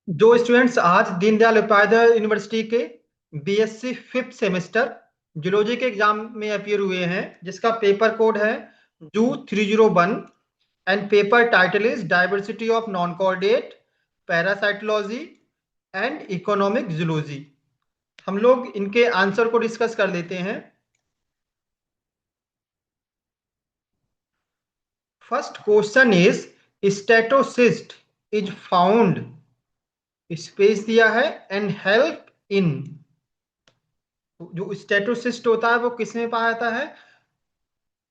जो स्टूडेंट्स आज दीनदयाल उपाध्याय यूनिवर्सिटी के बीएससी फिफ्थ सेमेस्टर जूलॉजी के एग्जाम में अपीयर हुए हैं, जिसका पेपर कोड है जू 301 and paper title is diversity of non coordinate parasitology and economic zoology. हम लोग इनके आंसर को डिस्कस कर लेते हैं। First question is statocyst is found, space दिया है, एंड हेल्प इन। जो स्टेटोसिस्ट होता है वो किस में पाया जाता है?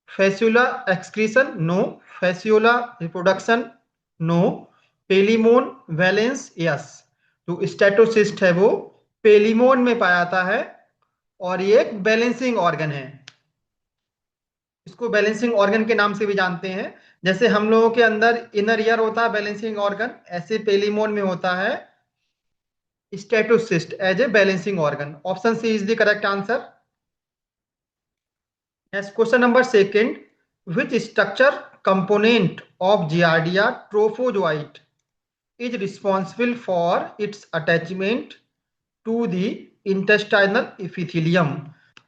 Fasciola excretion no, fasciola reproduction no, palaemon valence yes. जो स्टेटोसिस्ट है वो पेलिमोन में पाया जाता है और ये एक बैलेंसिंग ऑर्गन है। इसको बैलेंसिंग ऑर्गन के नाम से भी जानते हैं। जैसे हम लोगों के अंदर इनर ईयर होता है बैलेंसिंग ऑर्गन, ऐसे पेलिमोन में होता है statocyst as a balancing organ. Option C is the correct answer. Next question number second, which structure component of Giardia trophozoite is responsible for its attachment to the intestinal epithelium?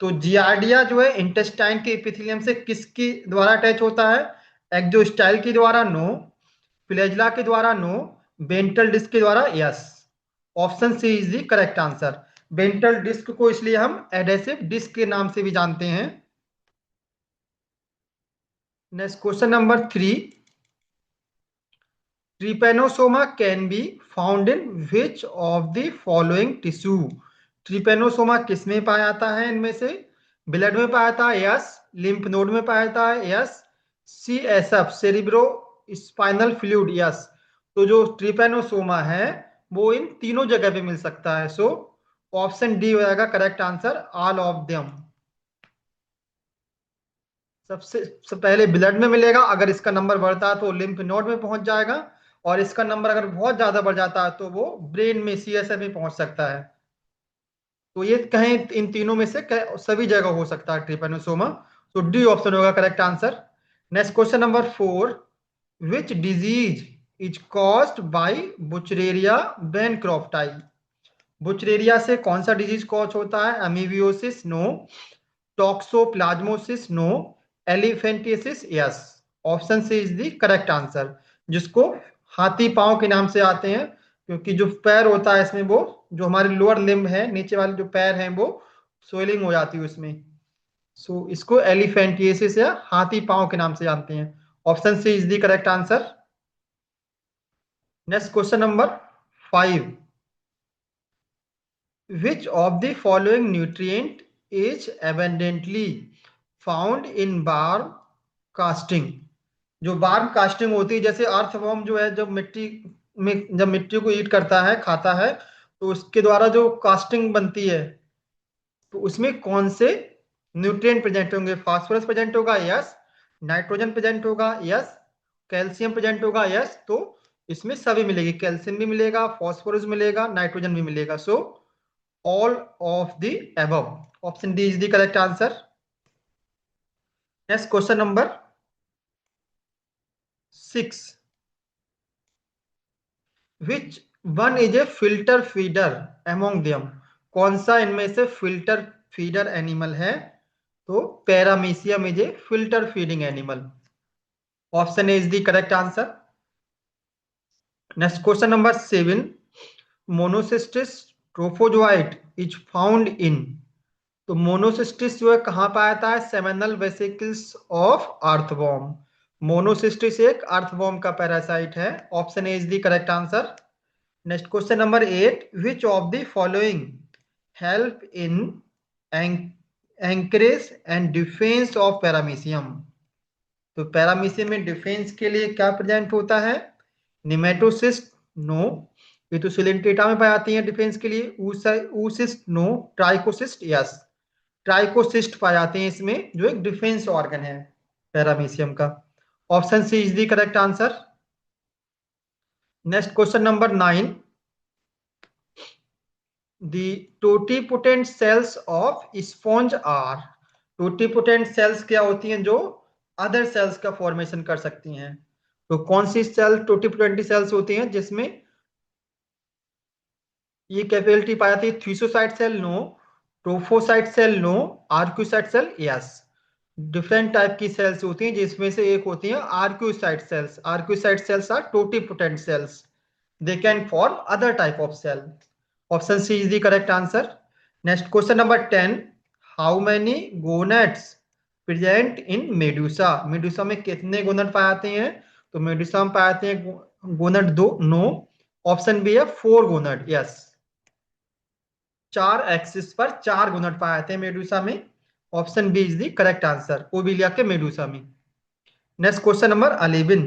तो Giardia जो है intestine के epithelium से किसके द्वारा attach होता है? एक्जोस्टाइल के द्वारा नो, फ्लैजिला के द्वारा नो, वेंट्रल डिस्क के द्वारा yes. Option C is the correct answer. Ventral disc को इसलिए हम एडेसिव डिस्क के नाम से भी जानते हैं। Next question number 3. Trypanosoma can be found in which of the following tissue? Trypanosoma किस में पाया जाता है? इनमें से ब्लड में पाया जाता है यस, लिम्फ नोड में पाया जाता है yes, CSF cerebro spinal fluid yes. तो जो ट्रिपेनोसोमा है वो इन तीनों जगह पे मिल सकता है। सो ऑप्शन डी हो जाएगा correct answer, all of them. सबसे पहले ब्लड में मिलेगा, अगर इसका नंबर बढ़ता है तो लिम्फ नोड में पहुंच जाएगा, और इसका नंबर अगर बहुत ज्यादा बढ़ जाता है तो वो ब्रेन में सीएसएफ में पहुंच सकता है। तो ये कहीं इन तीनों में से सभी जगह हो सकता है ट्रिपेनोसोमा। तो डी ऑप्शन होगा correct answer. Next question number 4, which disease is caused by wuchereria bancrofti? Wuchereria से कौन सा डिजीज कॉज होता है? Amoebiasis no, toxoplasmosis no, elephantiasis yes. Option C is the correct answer, जिसको हाथी पांव के नाम से आते हैं, क्योंकि जो पैर होता है इसमें वो जो हमारे लोअर लिम्ब है, नीचे वाले जो पैर हैं वो स्वेलिंग हो जाती है उसमें। सो इसको एलिफेंटियासिस या हाथी पांव के नाम से जानते हैं। Option C is the correct answer. Next question number 5, which of the following nutrient is abundantly found in barm casting? जो बार्म कास्टिंग होती है, जैसे अर्थवर्म जो है जब मिट्टी में जब मिट्टी को ईट करता है खाता है तो उसके द्वारा जो कास्टिंग बनती है, तो उसमें कौन से न्यूट्रिएंट प्रेजेंट होंगे? फास्फोरस प्रेजेंट होगा यस, नाइट्रोजन प्रेजेंट होगा यस, कैल्शियम प्रेजेंट होगा यस। तो इसमें सभी मिलेगी, कैल्शियम भी मिलेगा, फास्फोरस मिलेगा, नाइट्रोजन भी मिलेगा। सो all of the above. Option D is the correct answer. Next question number 6, which one is a filter feeder among them? कौन सा इनमें से फिल्टर फीडर एनिमल है? तो paramecium is a filter feeding animal. Option A is the correct answer. Next question number 7, monocystis trophozoite is found in. तो monocystis जो है कहाँ पाया जाता है? Seminal vesicles of earthworm. Monocystis एक अर्थवॉर्म का पैरासाइट है। Option A is the correct answer. Next question number 8, which of the following help in anchorage and defence of paramecium? तो पैरामीशियम में डिफेंस के लिए क्या प्रेजेंट होता है? निमेटोसिस्ट नो, ये तो सिलेंटेटा में पाई जाती है डिफेंस के लिए। Oocyst no, trichocyst yes. Trichocyst पाए जाते हैं इसमें, जो एक डिफेंस ऑर्गन है पैरामीशियम का। Option C is the correct answer. Next question number 9, the totipotent cells of sponge are. Totipotent cells क्या होती हैं जो अदर सेल्स का फॉर्मेशन कर सकती हैं? तो कौन सी सेल टोटिपोटेंट सेल्स होती हैं जिसमें ये कैपेबिलिटी पाई जाती है thesocyte cell no, trophocyte cell no, archaeocyte cell yes. Different type की सेल्स होती हैं जिसमें से एक होती है archaeocyte cells. Archaeocyte cells are totipotent cells, they can form other type of cell. Option C is the correct answer. Next question number 10, how many gonads present in medusa? Medusa में कितने गोनेट पाए जाते हैं? तो मेडुसा में पाए जाते हैं गोनेट दो, नो। ऑप्शन बी है 4 गोनेट, यस। 4 एक्सिस पर 4 गोनेट पाए जाते हैं मेडुसा में। Option B is the correct answer, obelia के मेडुसा में। Next question number 11,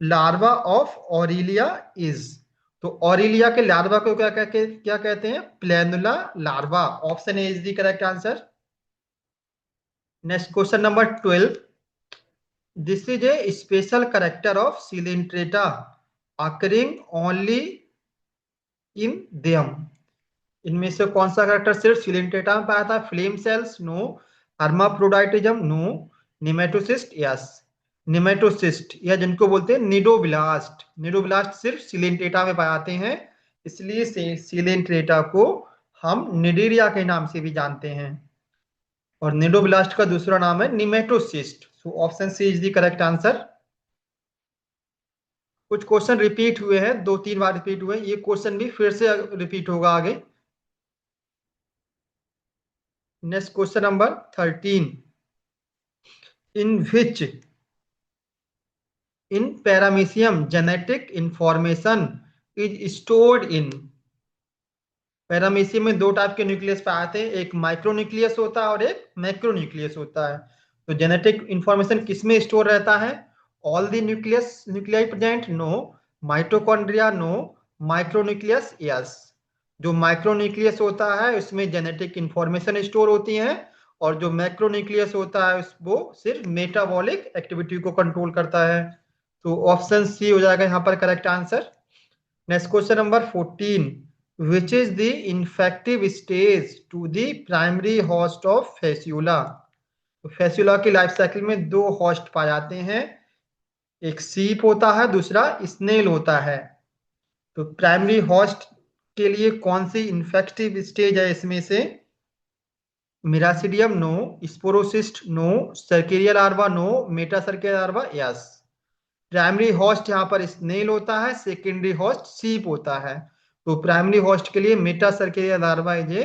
larva of aurelia is? तो ऑरिलिया के लार्वा को क्या कहते हैं? Planula larva. Option A is the correct answer. Next question number 12, this is a special character of coelenterata occurring only in them. इनमें से कौन सा करेक्टर सिर्फ सिलिंट्रेटा में पाया था? Flame cells no, hermaphroditism no, nematocyst yes. Nematocyst या जिनको बोलते हैं निडोब्लास्ट, निडोब्लास्ट सिर्फ सिलिंट्रेटा में पाए जाते हैं, इसलिए सिलिंट्रेटा को हम निडीरिया के नाम से भी जानते हैं। और निडोब्लास्ट का दूसरा नाम है nematocyst. So option C is the correct answer. कुछ क्वेश्चन रिपीट हुए हैं, 2-3 बार रिपीट हुए हैं, ये क्वेश्चन भी फिर से रिपीट होगा आगे। Next question number 13, in which in paramecium genetic information is stored in? Paramecium में दो टाइप के न्यूक्लियस पाए जाते हैं, एक माइक्रो न्यूक्लियस होता है और एक मैक्रो न्यूक्लियस होता है। तो जेनेटिक इंफॉर्मेशन किसमें स्टोर रहता है? All the nucleus nuclei present no, mitochondria no, micro nucleus yes. जो माइक्रो न्यूक्लियस होता है उसमें जेनेटिक इंफॉर्मेशन स्टोर होती है, और जो मैक्रो न्यूक्लियस होता है वो सिर्फ मेटाबॉलिक एक्टिविटी को कंट्रोल करता है। तो ऑप्शन सी हो जाएगा यहाँ पर correct answer. Next question number 14, which is the infective stage to the primary host of fasciola? तो फैस्यूला की लाइफ साइकिल में दो होस्ट पाए जाते हैं, एक सीप होता है, दूसरा स्नेल होता है। तो प्राइमरी होस्ट के लिए कौन सी इन्फेक्टिव स्टेज है इसमें से? Miracidium no, sporocyst no, cercaria larva no, metacercaria larva yes. Primary host यहाँ पर स्नेल होता है, सेकेंडरी होस्ट सीप होता है। तो प्राइमरी होस्ट के लिए metacercaria larva is a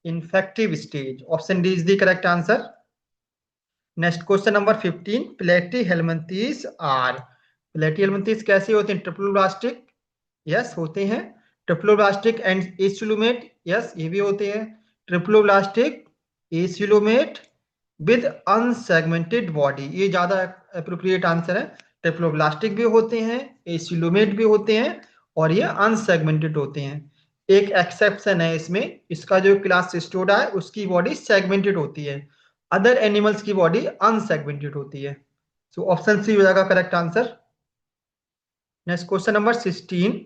infective stage. Option D is the correct answer. Next question number 15, प्लेटी हेलमिंथीज आर? प्लेटी हेलमिंथीज कैसे होते हैं? ट्रिप्लोब्लास्टिक यस होते हैं। ट्रिप्लोब्लास्टिक एंड एसिलोमेट यस ये भी होते हैं। Triploblastic, acoelomate with unsegmented body, ये ज्यादा अप्रोप्रिएट आंसर है। ट्रिप्लोब्लास्टिक भी होते हैं, एसिलोमेट भी होते हैं, और ये अनसेगमेंटेड होते हैं। एक एक्सेप्शन है इसमें, इसका जो क्लास सिस्टोडा है उसकी बॉडी सेगमेंटेड होती है, अदर एनिमल्स की बॉडी अनसेगमेंटेड होती है। सो ऑप्शन सी हो जाएगा correct answer. Next question number 16,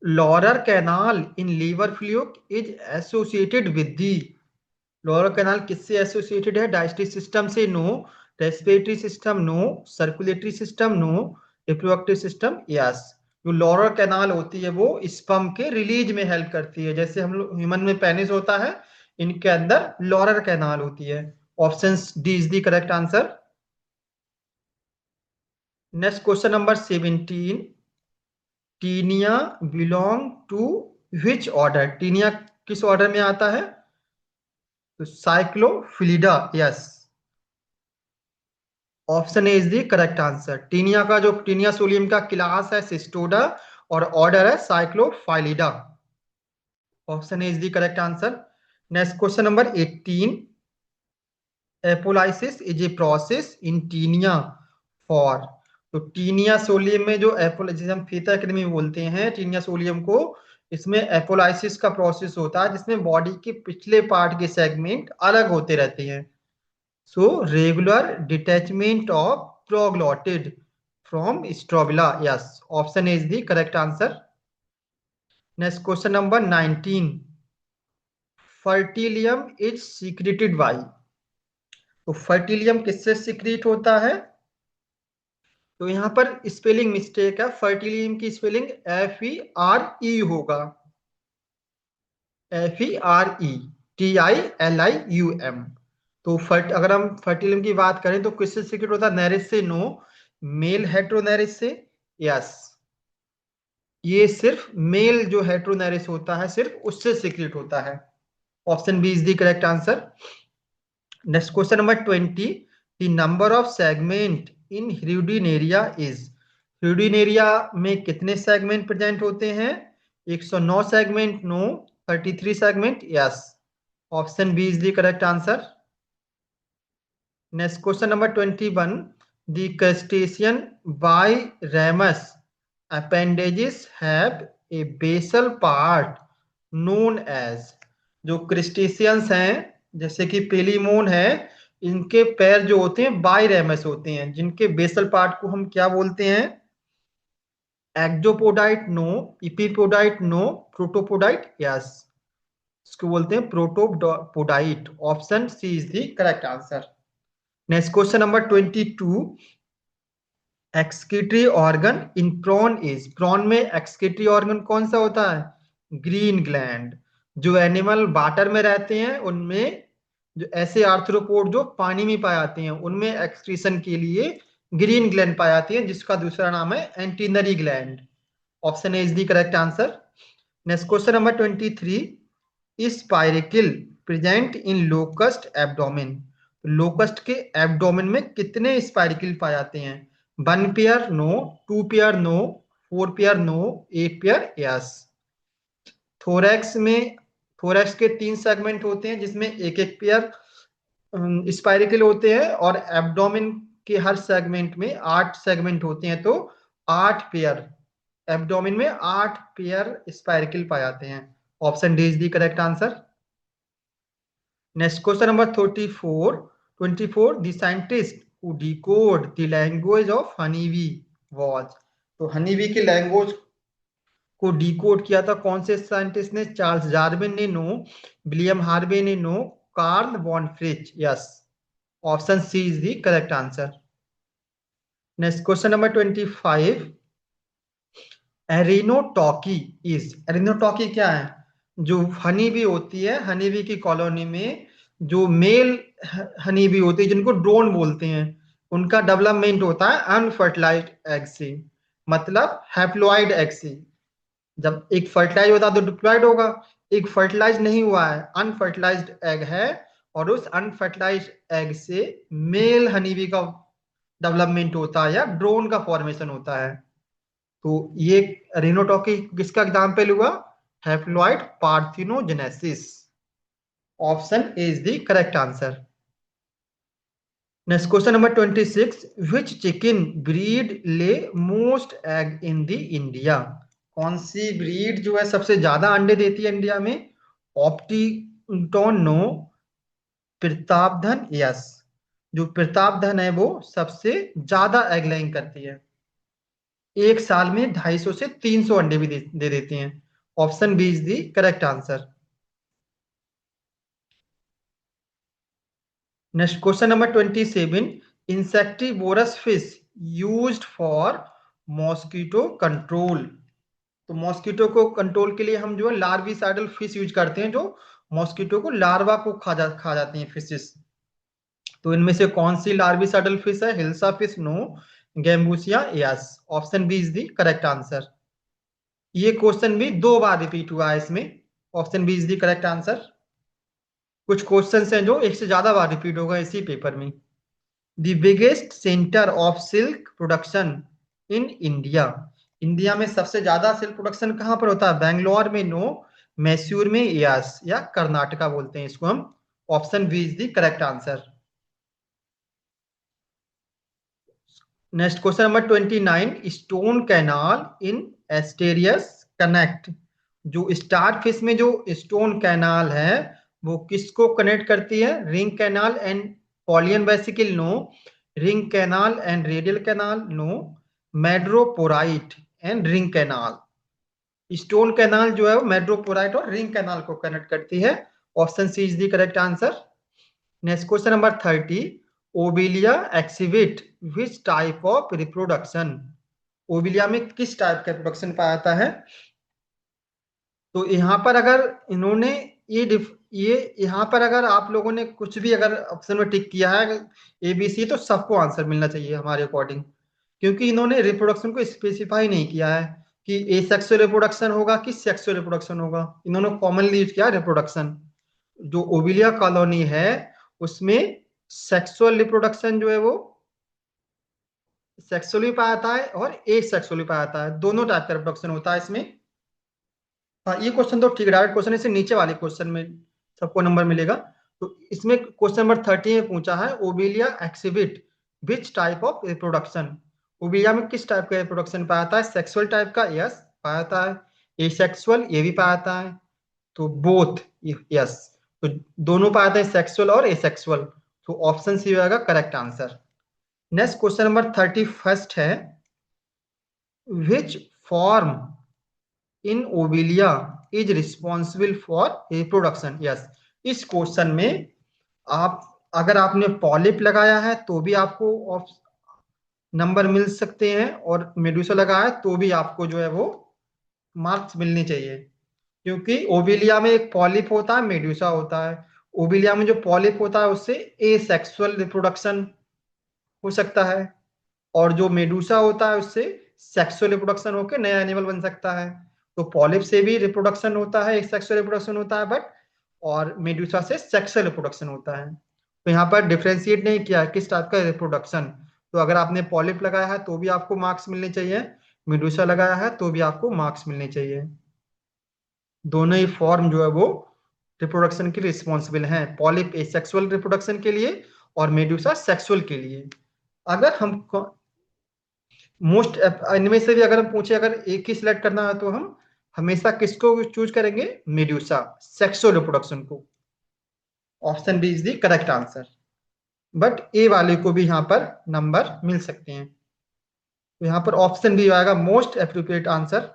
Laurer canal in liver fluke is associated with the? Laurer canal किससे एसोसिएटेड है? डाइजेस्टिव सिस्टम से no, respiratory system no, circulatory system no, reproductive system yes. जो Laurer canal होती है वो sperm के release में help करती है, जैसे हम लोग ह्यूमन में पेनिस होता है, इनके अंदर लोअर कैनाल होती है। Option D is the correct answer. Next question number 17, taenia belong to which order? Taenia किस ऑर्डर में आता है? तो cyclophyllida yes. Option A is the correct answer. Taenia का जो टीनिया सोलियम का क्लास है सिस्टोडा, और ऑर्डर है cyclophyllida. Option A is the correct answer. Next question number 18, apolysis is a process in taenia for? तो taenia solium में जो apolysis हम फीता एकेडमी में बोलते हैं टीनिया सोलियम को, इसमें एपोलाइसिस का प्रोसेस होता है जिसमें बॉडी के पिछले पार्ट के सेगमेंट अलग होते रहते हैं। So regular detachment of proglotid from strobila. Yes, option A is the correct answer. Next question number 19. Fertilium is secreted by? तो फर्टिलियम किससे सिक्रीट होता है? तो यहाँ पर स्पेलिंग मिस्टेक है, फर्टिलियम की स्पेलिंग FERE होगा। FERTILIUM। तो अगर हम फर्टिलियम की बात करें तो किससे सीक्रेट होता है? नेरिस से? नो। मेल हेट्रोनेरिस से? यस। ये सिर्फ मेल जो हेट्रोनेरिस होता है सिर्फ उससे सीक्रेट होता है। Option B is the correct answer. Next question number 20, the number of segment in hirudinaria is. Hirudinaria में कितने सेगमेंट प्रेजेंट होते हैं? 109 segment? No. 33 segment? Yes. Option B is the correct answer. Next question number 21, the crustacean biramous appendages have a basal part known as। जो क्रिस्टेशियंस हैं जैसे कि Palaemon है, इनके पैर जो होते हैं बाइरेमस होते हैं, जिनके बेसल पार्ट को हम क्या बोलते हैं? Exopodite? No. Epipodite? No. Protopodite? Yes. इसको बोलते हैं protopodite. Option C is the correct answer. Next question number 22, excretory organ in prawn is. Prawn में एक्सक्रीटरी ऑर्गन कौन सा होता है? Green gland. जो एनिमल वाटर में रहते हैं उनमें, जो ऐसे आर्थ्रोपोड जो पानी में पाए जाते हैं उनमें एक्सक्रीशन के लिए ग्रीन ग्लैंड पाई जाती है, जिसका दूसरा नाम है antennary gland. Option A is the correct answer. Next question number 23, spiracle present in locust abdomen. Locust के एब्डोमेन में कितने स्पाइरिकल पाए जाते हैं? 1 pair? No. 2 pair? No. 4 pair? No. 8 pair? Yes. Thorax में, थोरैक्स के 3 सेगमेंट होते हैं जिसमें एक एक पेयर स्पाइरिकल होते हैं, और एब्डोमेन के हर सेगमेंट में 8 सेगमेंट होते हैं, तो 8 पेयर, एब्डोमेन में 8 पेयर स्पाइरिकल पाए जाते हैं। Option D is the correct answer. Next question number 24, the scientist who decode the language of honeybee was. तो हनीबी की लैंग्वेज को डिकोड किया था कौन से साइंटिस्ट ने? चार्ल्स डार्विन ने? नो। विलियम हार्वे ने? No. Karl von Frisch? Yes. Option C is the correct answer. Next question number 25, arrhenotoky is. Arrhenotoky क्या है? जो हनी बी होती है, हनी बी की कॉलोनी में जो मेल हनी बी होती है जिनको ड्रोन बोलते हैं, उनका डेवलपमेंट होता है अनफर्टिलाइज्ड एग से, मतलब हैप्लॉइड एग से। जब एक फर्टिलाइज होता है तो डिप्लॉयड होगा, एक फर्टिलाइज नहीं हुआ है, अनफर्टिलाइज्ड एग है, और उस अनफर्टिलाइज्ड एग से मेल हनीबी का डेवलपमेंट होता है या ड्रोन का फॉर्मेशन होता है। तो ये रिनोटॉकी किसका एग्जाम्पल हुआ? Haploid parthenogenesis. Option A is the correct answer. Next question number 26, which chicken breed lay most egg in the India. कौन सी ब्रीड जो है सबसे ज्यादा अंडे देती है इंडिया में? ऑप्टिटॉन? नो। प्रतापधन? यस। जो प्रतापधन है वो सबसे ज्यादा एग लेइंग करती है, एक साल में 250 से 300 अंडे भी दे देती हैं। Option B is the correct answer. Next question number 27, insectivorous fish used for mosquito control. तो मॉस्किटो को कंट्रोल के लिए हम जो है लार्विसाइडल फिश यूज करते हैं, जो मॉस्किटो को लार्वा को खा जाती हैं फिशेस। तो इनमें से कौन सी लार्विसाइडल फिश है? Hilsa fish? No. Gambusia? Yes. Option B is the correct answer. ये क्वेश्चन भी 2 बार रिपीट हुआ है इसमें। Option B is the correct answer. कुछ क्वेश्चंस हैं जो एक से ज्यादा बार रिपीट होगा इसी पेपर में। The biggest centre of silk production in India. India में सबसे ज्यादा सिल्क प्रोडक्शन कहां पर होता है? बैंगलोर में? नो। मैसूर में? यस। या कर्नाटका बोलते हैं इसको हम। Option B is the correct answer. Next question number 29, stone canal in Asterias connect. जो स्टार फिश में जो स्टोन कैनाल है वो किसको कनेक्ट करती है? Ring canal and polian vesicle? No. Ring canal and radial canal? No. Madreporite and ring canal. Stone canal जो है वो मेड्रोपोराइट और रिंग कैनाल को कनेक्ट करती है। Option C is the correct answer. Next question number 30, Obelia exhibit which type of reproduction. Obelia में किस type का रिप्रोडक्शन पाया जाता है? तो यहाँ पर अगर इन्होंने ये यहाँ पर अगर आप लोगों ने कुछ भी अगर ऑप्शन में टिक किया है ABC, तो सबको आंसर मिलना चाहिए हमारे अकॉर्डिंग, क्योंकि इन्होंने रिप्रोडक्शन को स्पेसिफाई नहीं किया है कि एसेक्सुअल रिप्रोडक्शन होगा कि सेक्सुअल रिप्रोडक्शन होगा। इन्होंने कॉमनली यूज किया रिप्रोडक्शन। जो ओविलिया कॉलोनी है उसमें सेक्सुअल रिप्रोडक्शन जो है वो सेक्सुअली पाया जाता है और एसेक्सुअली पाया जाता है, दोनों टाइप का रिप्रोडक्शन होता है इसमें। हाँ, ये क्वेश्चन तो ठीक डायरेक्ट क्वेश्चन है, इससे नीचे वाले क्वेश्चन में सबको नंबर मिलेगा। तो इसमें क्वेश्चन नंबर 30 में पूछा है Obelia exhibit which type of reproduction. Obelia में किस टाइप का रिप्रोडक्शन पाया जाता है? सेक्सुअल टाइप का, यस पाया जाता है। एसेक्सुअल, ये भी पाया जाता है। तो बोथ, यस। तो दोनों पाया जाता है, सेक्सुअल और एसेक्सुअल। तो ऑप्शन सी होगा correct answer. Next question number 31 है which form in Obelia is responsible for reproduction. Yes, इस क्वेश्चन में आप अगर आपने पॉलिप लगाया है तो भी आपको नंबर मिल सकते हैं, और मेडुसा लगाया है तो भी आपको जो है वो मार्क्स मिलने चाहिए, क्योंकि ओविलिया में एक पॉलिप होता है, मेडुसा होता है। ओविलिया में जो पॉलिप होता है उससे एसेक्सुअल रिप्रोडक्शन हो सकता है, और जो मेडुसा होता है उससे सेक्सुअल रिप्रोडक्शन होकर नया एनिमल बन सकता है। तो पॉलिप से भी रिप्रोडक्शन होता है, सेक्सुअल रिप्रोडक्शन होता है, बट और मेडुसा से सेक्सुअल रिप्रोडक्शन होता है। तो यहाँ पर डिफ्रेंशिएट नहीं किया है किस टाइप का रिप्रोडक्शन। तो अगर आपने पॉलिप लगाया है तो भी आपको मार्क्स मिलने चाहिए, मेडुसा लगाया है तो भी आपको मार्क्स मिलने चाहिए। दोनों ही फॉर्म जो है वो रिप्रोडक्शन के रिस्पॉन्सिबल हैं, पॉलिप एसेक्सुअल रिप्रोडक्शन के लिए और मेडुसा सेक्सुअल के लिए। अगर हम मोस्ट इनमें से भी अगर हम पूछे अगर एक ही सिलेक्ट करना है तो हम हमेशा किसको चूज करेंगे? मेड्यूसा, सेक्सुअल रिप्रोडक्शन को। Option B is the correct answer. But A वाले को भी यहाँ पर नंबर मिल सकते हैं, तो यहाँ पर ऑप्शन बी आएगा most appropriate answer.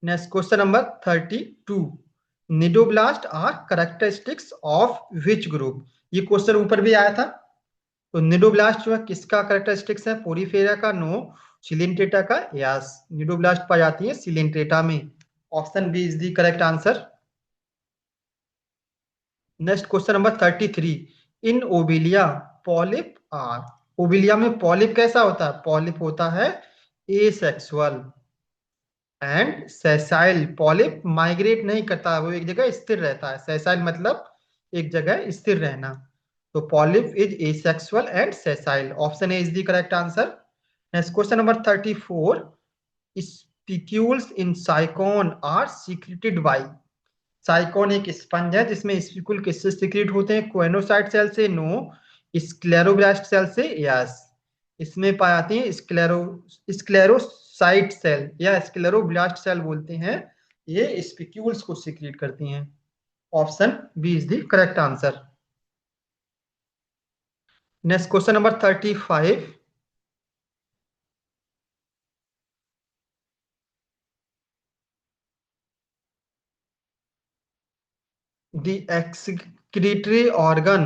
Next question number 32, cnidoblasts are characteristics of which group. ये क्वेश्चन ऊपर भी आया था। तो निडोब्लास्ट जो है किसका कैरेक्टरिस्टिक्स है? पोरीफेरा का, नो। सिलिंट्रेटा का, यस। निडोब्लास्ट पाई जाती है सिलिंट्रेटा में। Option B is the correct answer. Next question number 33, in Obelia polyp are. Obelia में पॉलिप कैसा होता है? पॉलिप होता है asexual and sessile. Polyp migrate नहीं करता, वो एक जगह स्थिर रहता है। सेसाइल मतलब एक जगह स्थिर रहना। तो polyp is asexual and sessile. Option A is the correct answer. Next question number 34, spicules in Sycon are secreted by. Sycon एक स्पंज है जिसमें स्पिक्यूल किससे सीक्रेट होते हैं? कोएनोसाइट सेल से, नो। स्क्लेरोब्लास्ट सेल से, यस। इसमें पाए जाते हैं स्क्लेरोसाइट सेल या स्क्लेरोब्लास्ट सेल बोलते हैं, ये स्पिक्यूल्स को सीक्रेट करती हैं। Option B is the correct answer. Next question number 35, the excretory organ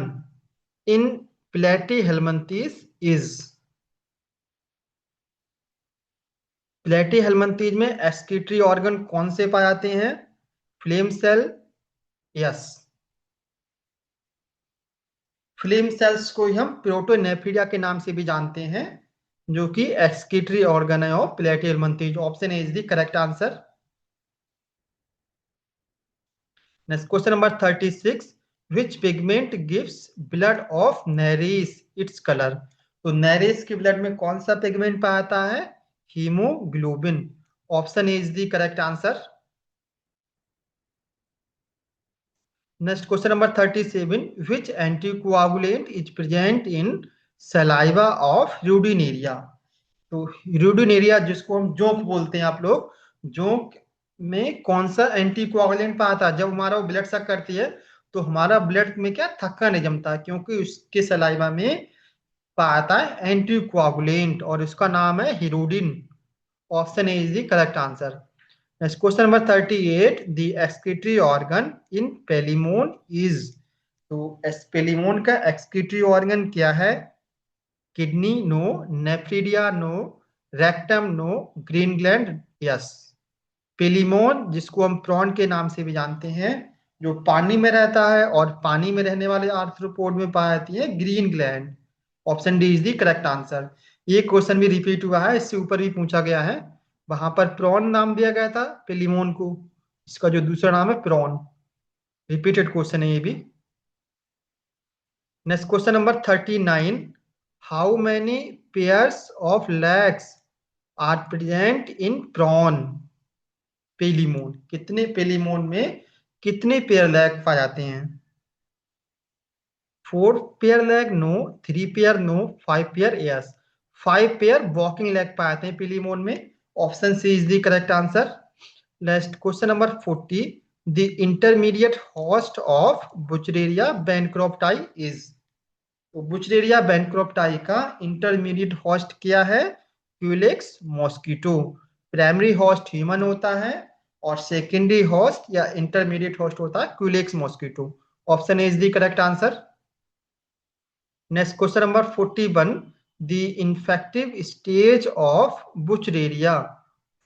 in platyhelminthes is। Platyhelminthes में एक्सक्रीटरी ऑर्गन कौन से पाए जाते हैं? Flame cell, yes. Flame cells को ही हम प्रोटोनेफ्रिया के नाम से भी जानते हैं, जो कि एक्सक्रीटरी ऑर्गन है of Platyhelminthes. Option A is the correct answer. Next question number 36, which pigment gives blood of नैरिस its colour. तो नैरिस के ब्लड में कौन सा पिगमेंट पाया जाता है? Haemoglobin. Option A is the correct answer. Next question number 37, which anticoagulant is present in saliva of hirudinaria. तो hirudinaria जिसको हम जोंक बोलते हैं आप लोग, जोंक में कौन सा एंटीकोआगुलेंट पाता है? जब हमारा वो ब्लड सक करती है तो हमारा ब्लड में क्या थक्का नहीं जमता है, क्योंकि उसके सलाइवा में पाता है एंटीकोआगुलेंट और उसका नाम है hirudin. Option A is the correct answer. Next question number 38, the excretory organ in Palaemon is। तो पेलिमोन का excretory organ क्या है? Kidney, no. Nephridia, no. Rectum, no. Green gland, yes. Palaemon, जिसको हम प्रॉन के नाम से भी जानते हैं, जो पानी में रहता है और पानी में रहने वाले आर्थ्रोपोड में पाई जाती है green gland. Option D is the correct answer. ये क्वेश्चन भी रिपीट हुआ है, इससे ऊपर भी पूछा गया है। वहां पर प्रॉन नाम दिया गया था पेलिमोन को, इसका जो दूसरा नाम है प्रॉन। रिपीटेड क्वेश्चन है ये भी। Next question number 39। How many pairs of legs are present in prawn? Palaemon, कितने पेलिमोन में कितने पेयर लेग पाए जाते हैं? 4 pair leg no, 3 pair no, 5 pair yes. 5 pair walking leg पाए जाते हैं पेलिमोन में। Option C is the correct answer. Next question number 40। The intermediate host of Wuchereria bancrofti is? तो बुचरेरिया बैनक्रॉप्टाई का intermediate host क्या है? Culex mosquito. Primary host human होता है और सेकेंडरी होस्ट या इंटरमीडिएट होस्ट होता है Culex mosquito. Option A is the correct answer. Next question number 41। The infective stage of Wuchereria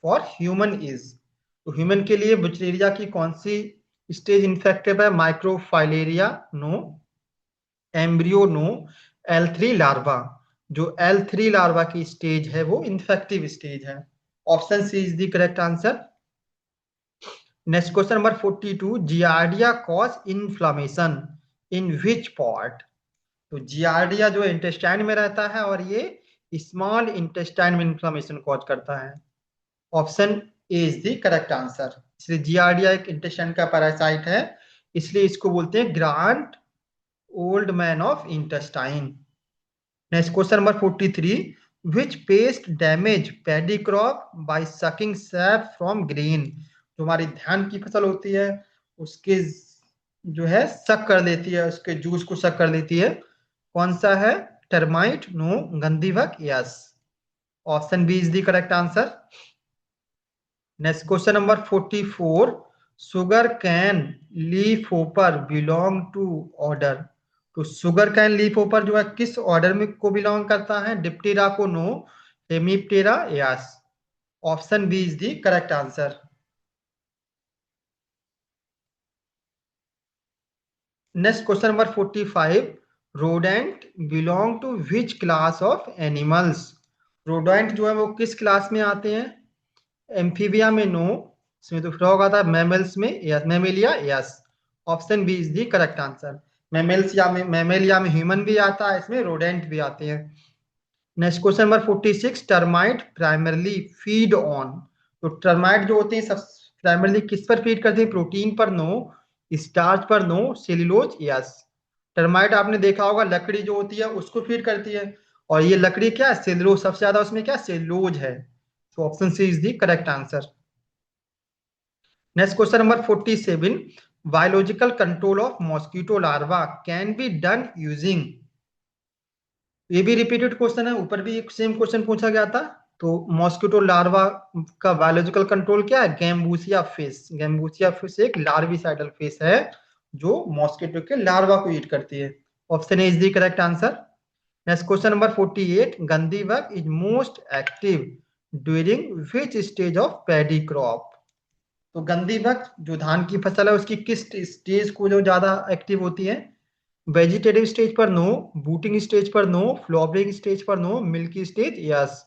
for human is? तो ह्यूमन के लिए बुचरेरिया की कौन सी स्टेज इन्फेक्टिव है? Microfilaria no, embryo no, L3 larva. जो L3 लार्वा की stage है वो इन्फेक्टिव स्टेज है। Option C is the correct answer. Next question number 42। Giardia cause inflammation in which part? तो जियार्डिया जो इंटेस्टाइन में रहता है और ये स्मॉल इंटेस्टाइन में इन्फ्लामेशन कॉज करता है। Option A is the correct answer. इसलिए जियार्डिया एक इंटेस्टाइन का पैरासाइट है, इसलिए इसको बोलते हैं grand old man of intestine. Next question number 43। Which pest damage paddy crop by sucking sap from grain? जो हमारी धान की फसल होती है उसके जो है सक कर देती है, उसके जूस को सक कर देती है। कौन सा है? टर्माइट नो, गंधीभक yes. Option B is the correct answer. Next question number 44। Sugar cane leaf hopper belong to order? तो शुगर कैन लीफ होपर जो है किस ऑर्डर में को बिलोंग करता है? डिप्टेरा को no, Hemiptera yes. Option B is the correct answer. Next question number 45। Rodent belong to which class of animals? Rodent जो है वो किस क्लास में आते हैं? एम्फीबिया में नो, इसमें तो फ्रॉग आता है। मैमल्स में yes, Mammalia yes. Option B is the correct answer. Mammals या में मैमेलिया में ह्यूमन भी आता है, इसमें रोडेंट भी आते हैं। Next question number 46। Termite primarily feed on? तो टर्माइट जो होते हैं सब प्राइमरली किस पर फीड करते हैं? प्रोटीन पर नो, स्टार्च पर नो, सेल्यूलोज यस। टर्माइट आपने देखा होगा लकड़ी जो होती है उसको फीड करती है, और ये लकड़ी क्या है? सेल्यूलोज। सबसे ज्यादा उसमें क्या सेल्यूलोज है। तो option C is the correct answer. Next question number 47। Biological control of mosquito larva can be done using? ये भी रिपीटेड क्वेश्चन है, ऊपर भी एक सेम क्वेश्चन पूछा गया था। तो मॉस्किटो लार्वा का बायोलॉजिकल कंट्रोल क्या है? Gambusia fish. गैम्बूसिया फिश एक लार्विसाइडल फिश है जो मॉस्किटो के लार्वा को ईट करती है। Option A is the correct answer. Next question number 48। गंदी bug is most active during which stage of paddy crop? तो गंदी बग जो धान की फसल है उसकी किस स्टेज को जो ज्यादा एक्टिव होती है? वेजिटेटिव स्टेज पर नो, बूटिंग स्टेज पर नो, फ्लावरिंग स्टेज पर नो, मिल्की स्टेज यस।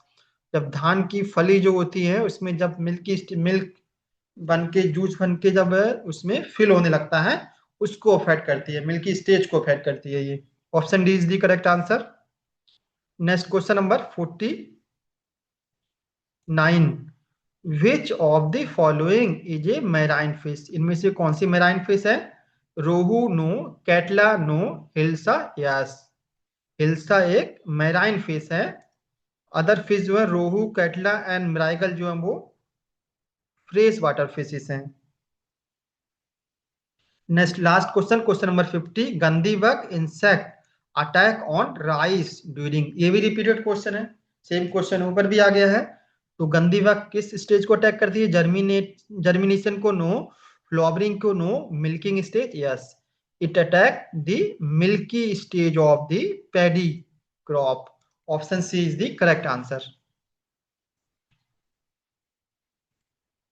जब धान की फली जो होती है उसमें जब मिल्क बन के जूस बन के जब उसमें फिल होने लगता है उसको अफेक्ट करती है, मिल्की स्टेज को अफेक्ट करती है ये। Option D is the correct answer. Next question number 49। Which of the following is a marine fish? इनमें से कौन सी मैराइन फिश है? रोहू no, catla no, hilsa yes. Hilsa एक मैराइन फिश है। अदर फिश जो है रोहू, कैटला एंड मराइगल जो है वो फ्रेश वाटर फिशेस हैं। Next last question, question number 50। गंदी bug insect attack on rice during? ये भी रिपीटेड क्वेश्चन है, सेम क्वेश्चन ऊपर भी आ गया है। तो गंदी बग किस स्टेज को अटैक करती है? जर्मिनेशन को नो, फ्लावरिंग को no, milking stage yes. It attack the milky stage of the paddy crop. Option C is the correct answer.